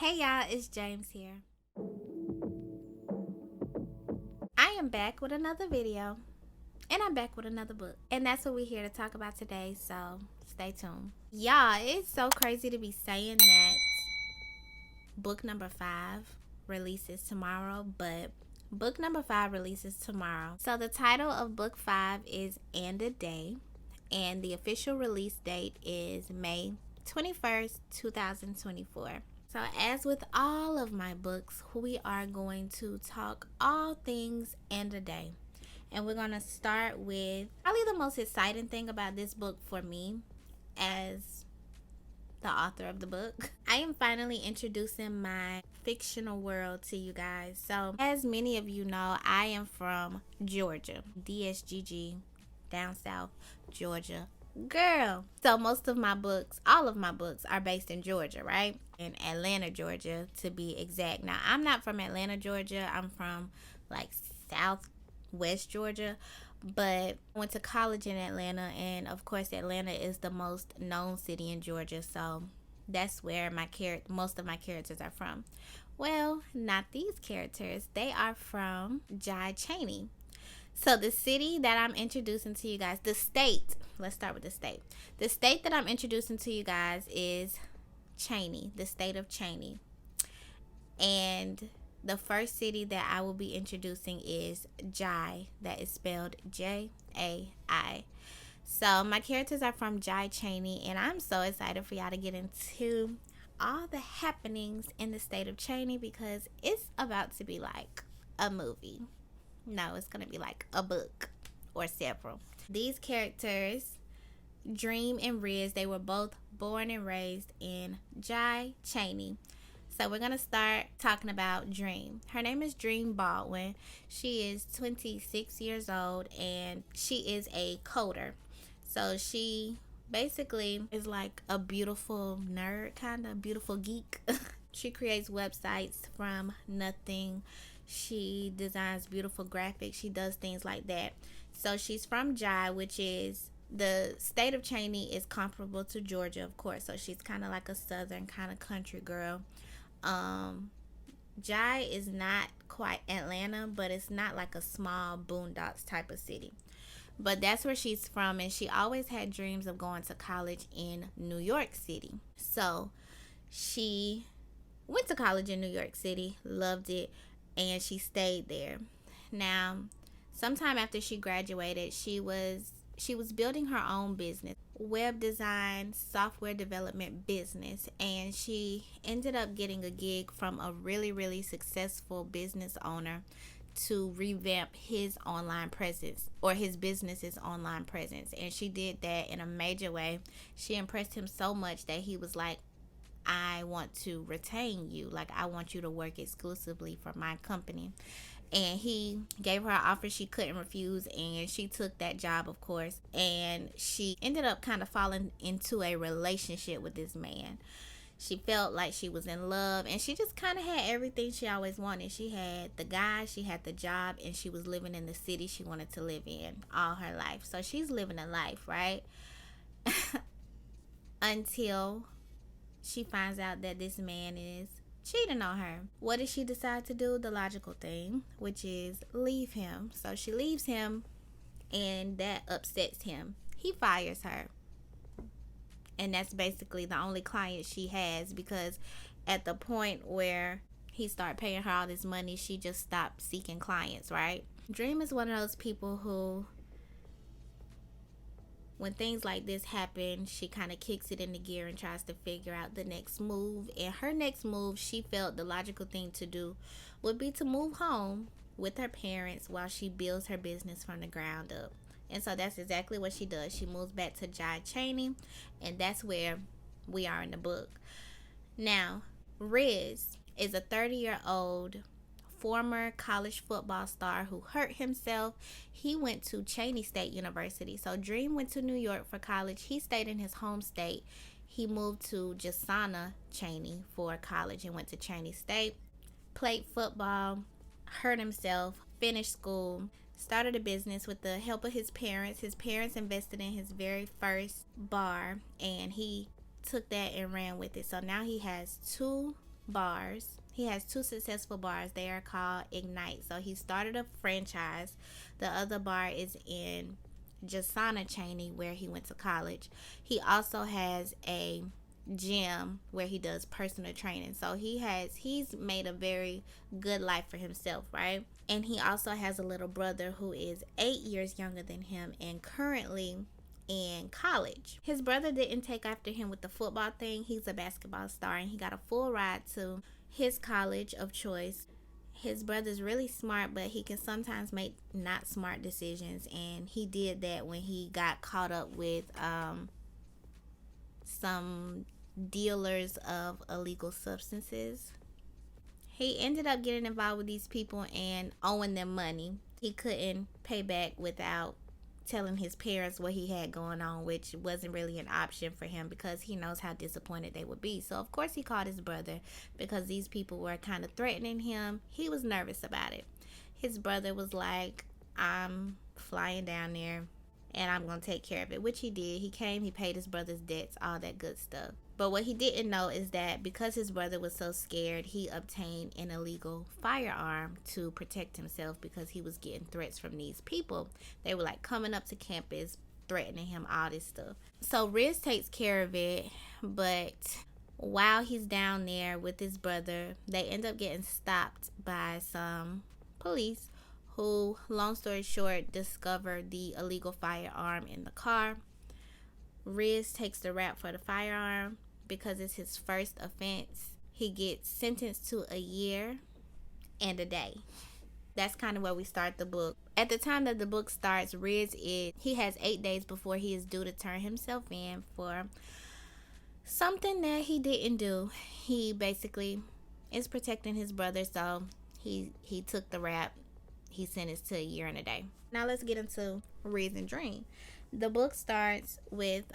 Hey y'all, it's James here. I am back with another video, and I'm back with another book. And that's what we're here to talk about today, so stay tuned. Y'all, it's so crazy to be saying that book number 5 releases tomorrow, but book number 5 releases tomorrow. So the title of book 5 is And a Day, and the official release date is May 21st, 2024. So as with all of my books, we are going to talk all things And a Day. And we're going to start with probably the most exciting thing about this book for me as the author of the book. I am finally introducing my fictional world to you guys. So as many of you know, I am from Georgia, DSGG, down south, Georgia. Girl. So most of my books, all of my books are based in Georgia, right? In Atlanta, Georgia, to be exact. Now, I'm not from Atlanta, Georgia. I'm from like southwest Georgia, but I went to college in Atlanta, and of course, Atlanta is the most known city in Georgia. So that's where most of my characters are from. Well, not these characters. They are from Chaney. So the city that I'm introducing to you guys, the state, let's start with the state. The state that I'm introducing to you guys is Chaney, the state of Chaney. And the first city that I will be introducing is Jai, that is spelled Jai. So my characters are from Chaney, and I'm so excited for y'all to get into all the happenings in the state of Chaney because it's about to be like a movie. No, it's going to be like a book or several. These characters, Dream and Rhys, they were both born and raised in Chaney. So we're going to start talking about Dream. Her name is Dream Baldwin. She is 26 years old, and she is a coder. So she basically is like a beautiful nerd, kind of beautiful geek. She creates websites from nothing. She designs beautiful graphics. She does things like that. So she's from Jai, which is the state of Chaney is comparable to Georgia, of course. So she's kind of like a southern kind of country girl. Jai is not quite Atlanta, but it's not like a small boondocks type of city. But that's where she's from, and she always had dreams of going to college in New York City. So she went to college in New York City, loved it, and she stayed there. Now, sometime after she graduated, she was building her own business, web design, software development business, and she ended up getting a gig from a really, really successful business owner to revamp his online presence, or his business's online presence. And she did that in a major way. She impressed him so much that he was like, I want to retain you. Like, I want you to work exclusively for my company. And he gave her an offer she couldn't refuse, and she took that job, of course. And she ended up kind of falling into a relationship with this man. She felt like she was in love, and she just kind of had everything she always wanted. She had the guy, she had the job, and she was living in the city she wanted to live in all her life. So she's living a life, right? Until she finds out that this man is cheating on her. What does she decide to do? The logical thing, which is leave him. So she leaves him, and that upsets him. He fires her. And that's basically the only client she has, because at the point where he started paying her all this money, she just stopped seeking clients, right? Dream is one of those people who, when things like this happen, she kind of kicks it into gear and tries to figure out the next move. And her next move, she felt the logical thing to do would be to move home with her parents while she builds her business from the ground up. And so that's exactly what she does. She moves back to Chaney, and that's where we are in the book. Now, Rhys is a 30-year-old former college football star who hurt himself. He went to Chaney State University. So Dream went to New York for college. He stayed in his home state. He moved to Chaney for college and went to Chaney State. Played football, hurt himself, finished school, started a business with the help of his parents. His parents invested in his very first bar, and he took that and ran with it. So now he has 2 bars. He has 2 successful bars. They are called Ignite. So he started a franchise. The other bar is in Chaney, where he went to college. He also has a gym where he does personal training. So he's made a very good life for himself, right? And he also has a little brother who is 8 years younger than him and currently in college. His brother didn't take after him with the football thing. He's a basketball star and he got a full ride to his college of choice. His brother's really smart, but he can sometimes make not smart decisions, and he did that when he got caught up with some dealers of illegal substances. He ended up getting involved with these people and owing them money. He couldn't pay back without telling his parents what he had going on, which wasn't really an option for him because he knows how disappointed they would be. So of course he called his brother because these people were kind of threatening him. He was nervous about it. His brother was like, I'm flying down there and I'm gonna take care of it, which he did. He came, he paid his brother's debts, all that good stuff. But what he didn't know is that because his brother was so scared, he obtained an illegal firearm to protect himself because he was getting threats from these people. They were like coming up to campus, threatening him, all this stuff. So Rhys takes care of it, but while he's down there with his brother, they end up getting stopped by some police who, long story short, discovered the illegal firearm in the car. Rhys takes the rap for the firearm. Because it's his first offense, he gets sentenced to a year and a day. That's kind of where we start the book. At the time that the book starts, he has 8 days before he is due to turn himself in for something that he didn't do. He basically is protecting his brother, so he took the rap. He's sentenced to a year and a day. Now let's get into Rhys and Dream. The book starts with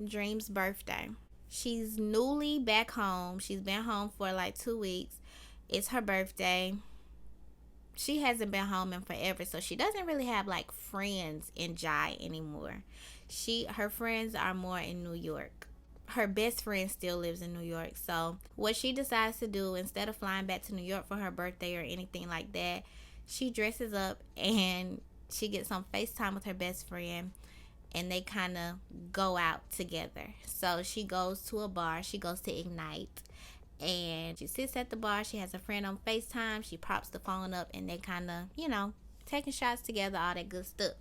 Dream's birthday. She's newly back home. She's been home for like 2 weeks. It's her birthday. She hasn't been home in forever, so she doesn't really have like friends in Jai anymore. Her friends are more in New York. Her best friend still lives in New York. So what she decides to do, instead of flying back to New York for her birthday or anything like that, she dresses up and she gets on FaceTime with her best friend. And they kind of go out together. So she goes to a bar. She goes to Ignite. And she sits at the bar. She has a friend on FaceTime. She props the phone up. And they kind of, taking shots together. All that good stuff.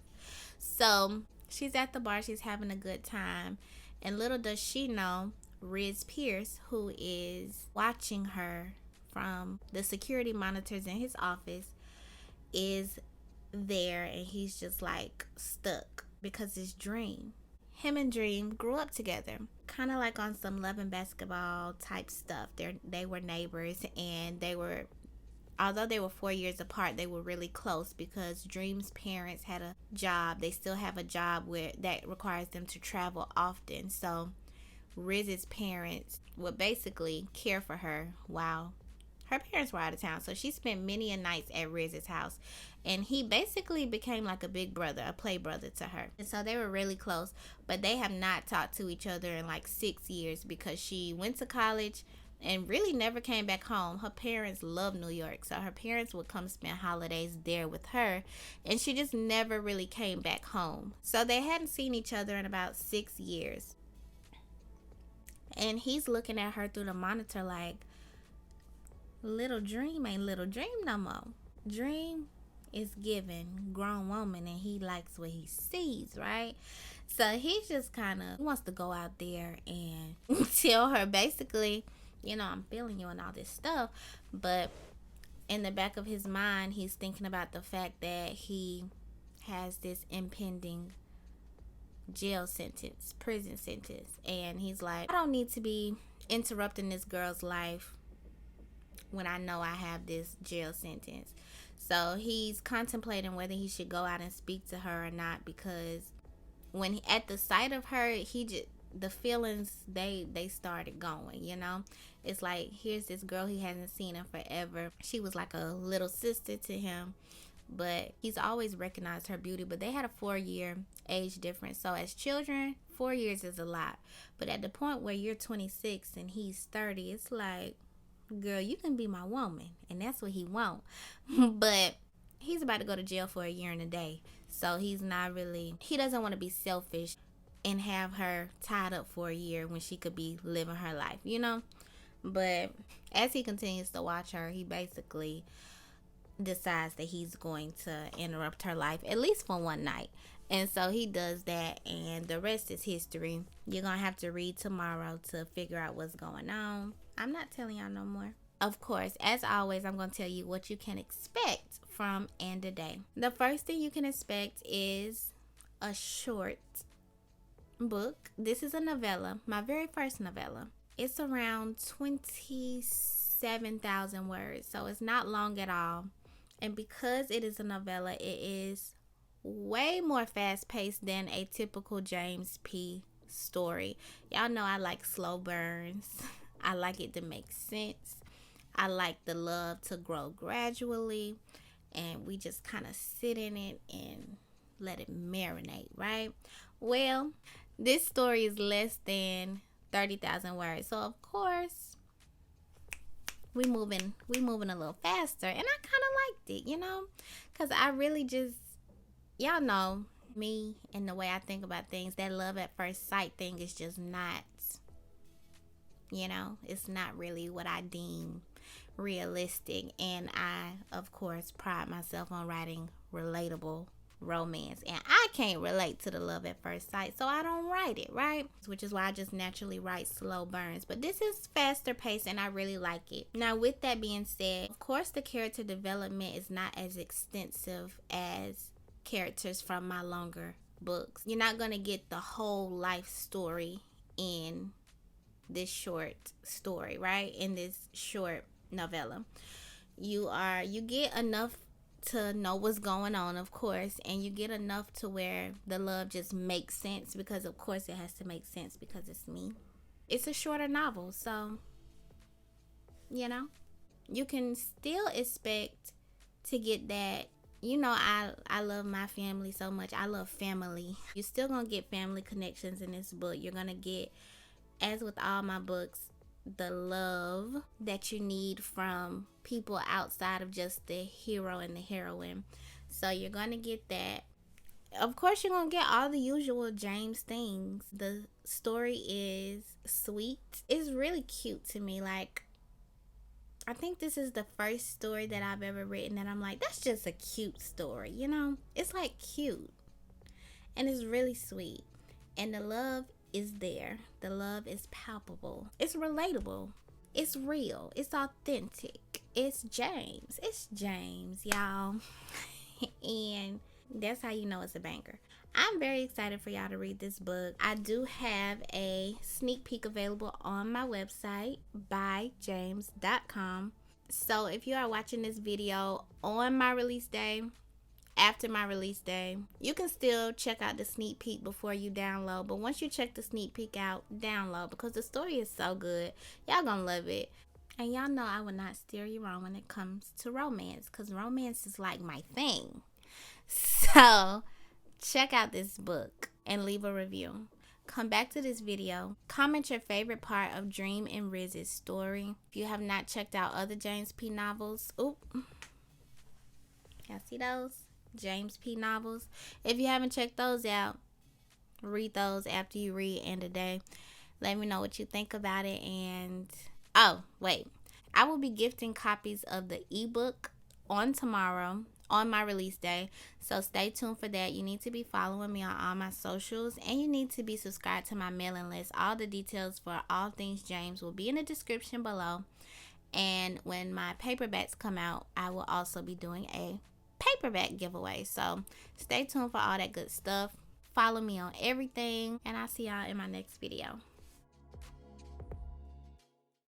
So she's at the bar. She's having a good time. And little does she know, Rhys Pierce, who is watching her from the security monitors in his office, is there. And he's just like stuck. Because it's Dream. Him and Dream grew up together, kind of like on some love and basketball type stuff. They were neighbors, and although they were 4 years apart, they were really close because Dream's parents had a job. They still have a job that requires them to travel often. So Riz's parents would basically care for her while her parents were out of town. So she spent many a nights at Riz's house. And he basically became like a big brother, a play brother to her. And so they were really close. But they have not talked to each other in like 6 years because she went to college and really never came back home. Her parents love New York. So her parents would come spend holidays there with her. And she just never really came back home. So they hadn't seen each other in about 6 years. And he's looking at her through the monitor like, little Dream ain't little Dream no more. Dream is giving grown woman, and he likes what he sees, right? So he's just wants to go out there and tell her basically, I'm feeling you and all this stuff. But in the back of his mind, he's thinking about the fact that he has this impending jail sentence, prison sentence. And he's like, I don't need to be interrupting this girl's life when I know I have this jail sentence. So he's contemplating whether he should go out and speak to her or not, because at the sight of her, the feelings, they started going, It's like, here's this girl he hasn't seen in forever. She was like a little sister to him, but he's always recognized her beauty. But they had a 4-year age difference. So as children, 4 years is a lot. But at the point where you're 26 and he's 30, it's like, girl, you can be my woman. And that's what he want. But he's about to go to jail for a year and a day. So he's not really, he doesn't want to be selfish and have her tied up for a year when she could be living her life, you know? But as he continues to watch her, he basically decides that he's going to interrupt her life, at least for one night. And so he does that, and the rest is history. You're going to have to read tomorrow to figure out what's going on. I'm not telling y'all no more. Of course, as always, I'm going to tell you what you can expect from And a Day. The first thing you can expect is a short book. This is a novella, my very first novella. It's around 27,000 words, so it's not long at all. And because it is a novella, it is way more fast-paced than a typical Jaimsss P story. Y'all know I like slow burns. I like it to make sense. I like the love to grow gradually, and we just kind of sit in it and let it marinate, right? Well, this story is less than 30,000 words, so of course we moving a little faster, and I kind of liked it, you know, because I really just, y'all know me and the way I think about things. That love at first sight thing is just not, you know, it's not really what I deem realistic. And I, of course, pride myself on writing relatable romance, and I can't relate to the love at first sight, so I don't write it, right? Which is why I just naturally write slow burns. But this is faster paced, and I really like it. Now, with that being said, of course the character development is not as extensive as characters from my longer books. You're not gonna get the whole life story in this short story, right? In this short novella, you get enough to know what's going on, of course, and you get enough to where the love just makes sense, because of course it has to make sense because it's me. It's a shorter novel, so you know, you can still expect to get that. You know, I love my family so much. I love family. You're still gonna get family connections in this book. You're gonna get, as with all my books, the love that you need from people outside of just the hero and the heroine. So you're gonna get that. Of course, you're gonna get all the usual Jaimsss things. The story is sweet. It's really cute to me. Like, I think this is the first story that I've ever written that I'm like, that's just a cute story, you know? It's like cute, and it's really sweet, and the love is there. The love is palpable. It's relatable. It's real. It's authentic. It's Jaimsss. It's Jaimsss, y'all. And that's how you know it's a banger. I'm very excited for y'all to read this book. I do have a sneak peek available on my website, byjaimsss.com. So if you are watching this video on my release day, after my release day, you can still check out the sneak peek before you download. But once you check the sneak peek out, download, because the story is so good. Y'all gonna love it. And y'all know I would not steer you wrong when it comes to romance, because romance is like my thing. So check out this book and leave a review. Come back to this video. Comment your favorite part of Dream and Rhys' story. If you have not checked out other Jaimsss P novels, y'all see those? Jaimsss P novels. If you haven't checked those out, read those after you read And a Day. Let me know what you think about it. And oh wait, I will be gifting copies of the ebook on tomorrow on my release day, so stay tuned for that. You need to be following me on all my socials, and you need to be subscribed to my mailing list. All the details for all things Jaimsss will be in the description below, and when my paperbacks come out, I will also be doing a paperback giveaway. So stay tuned for all that good stuff. Follow me on everything, and I'll see y'all in my next video.